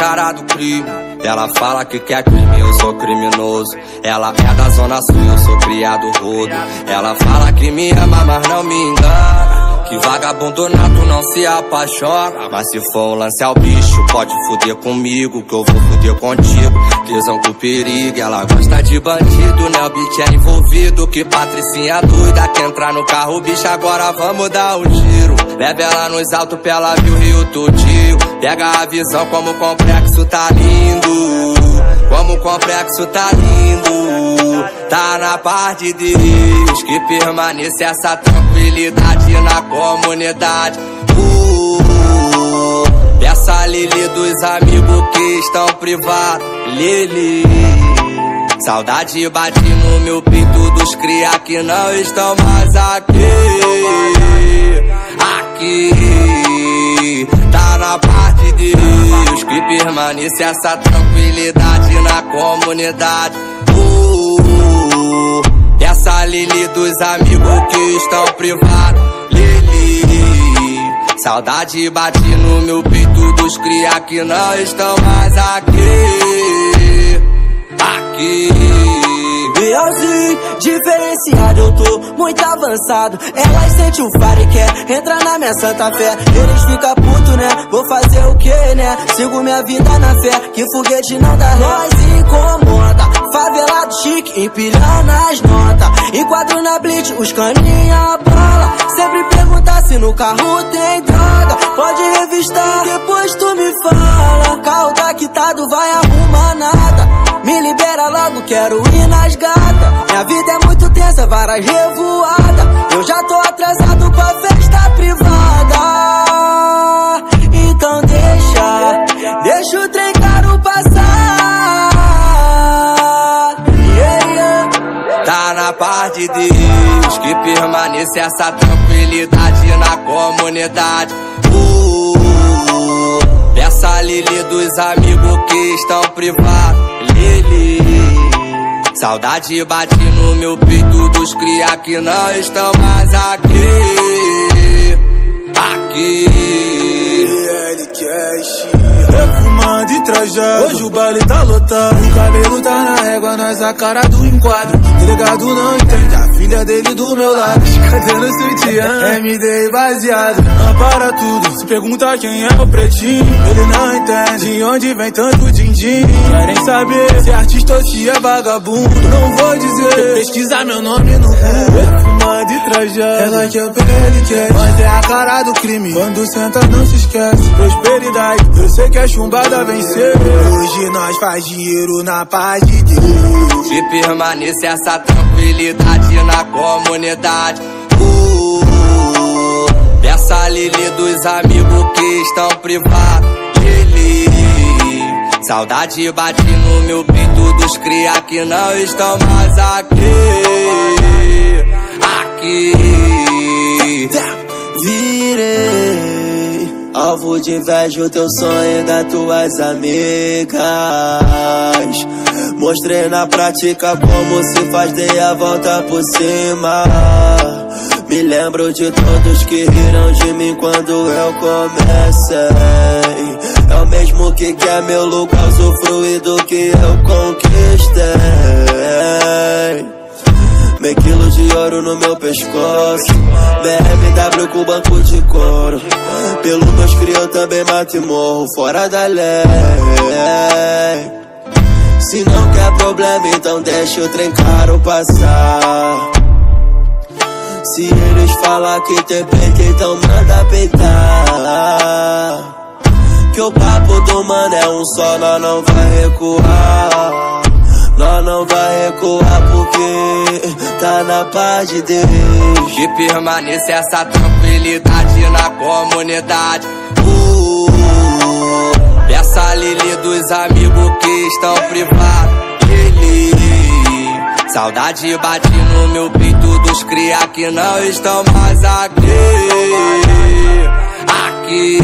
cara do crime. Ela fala que quer crime, eu sou criminoso. Ela é da zona sul, eu sou criado rodo. Ela fala que me ama, mas não me engana. Que vagabundo nato não se apaixona. Mas se for um lance ao bicho, pode fuder comigo, que eu vou fuder contigo. Tesão com perigo, ela gosta de bandido, né? O beat é envolvido. Que patricinha doida, que entrar no carro, bicho, agora vamos dar um tiro. Leva ela nos altos pra ela ver o Rio todinho. Pega a visão como o complexo tá lindo. Como o complexo tá lindo. Tá na paz de Deus, que permaneça essa tranquilidade na comunidade. Peça Lili dos amigos que estão privados. Lili, saudade bate no meu peito dos cria que não estão mais aqui. Aqui, tá na paz de Deus, que permaneça essa tranquilidade na comunidade. Essa Lili dos amigos que estão privados. Lili, saudade bate no meu peito dos cria que não estão mais aqui. Aqui, Bielzinho, diferenciado, eu tô muito avançado. Elas sentem o faro e quer entrar na minha santa fé. Eles ficam putos, né? Vou fazer o que, né? Sigo minha vida na fé, que foguete não dá ré. Nós incomoda, favelado chique, empilhando as notas. Enquadro na blitz, os caninha bala. Sempre perguntar se no carro tem droga. Pode revistar, depois tu me fala. Carro tá quitado, vai arrumar nada. Me libera logo, quero ir nas gatas. Minha vida é muito tensa, várias revoadas. Eu já tô atrasado pra festa privada. Então deixa o trem caro passar. Tá na paz de Deus, que permaneça essa tranquilidade na comunidade. Peça Lili dos amigos que estão privados. Lili, saudade bate no meu peito dos cria que não estão mais aqui. Aqui, perfumando e trajado, hoje o baile tá lotado. O cabelo tá na régua, nós a cara do enquadro. Delegado não entende, a filha dele do meu lado. Cadê no sutiã? MD baseado, ampara tudo. Se pergunta quem é o pretinho, ele não entende de onde vem tanto din-din. Querem saber se é artista ou se é vagabundo. Não vou dizer, pesquisar meu nome no Google. Perfumando e trajado, ela que é o PLCast, mas é a cara do crime. Quando senta não se esquece, prosperidade, eu sei que a chumbada venceu. Hoje nós faz dinheiro na paz de Deus, que permaneça essa tranquilidade na comunidade. Peça Lili dos amigos que estão privados. Lili, saudade bate no meu peito dos cria que não estão mais aqui. Aqui, virei alvo de inveja o teu sonho das tuas amigas. Mostrei na prática como se faz, dei a volta por cima. Me lembro de todos que riram de mim quando eu comecei. É o mesmo que quer meu lugar, usufruir do que eu conquistei. Meio quilo de ouro no meu pescoço, BMW com banco de couro. Pelo meus cria eu também mato e morro fora da lei. Se não quer problema, então deixa o trem caro passar. Se eles falar que tem peito, então manda peitar. Que o papo do mano é um só, nós não vai recuar. Nós não vai recuar porque tá na paz de Deus, que permaneça essa tranquilidade na comunidade. Peça Lili dos amigos que estão privados. Lili, saudade bate no meu peito dos cria que não estão mais aqui. Aqui,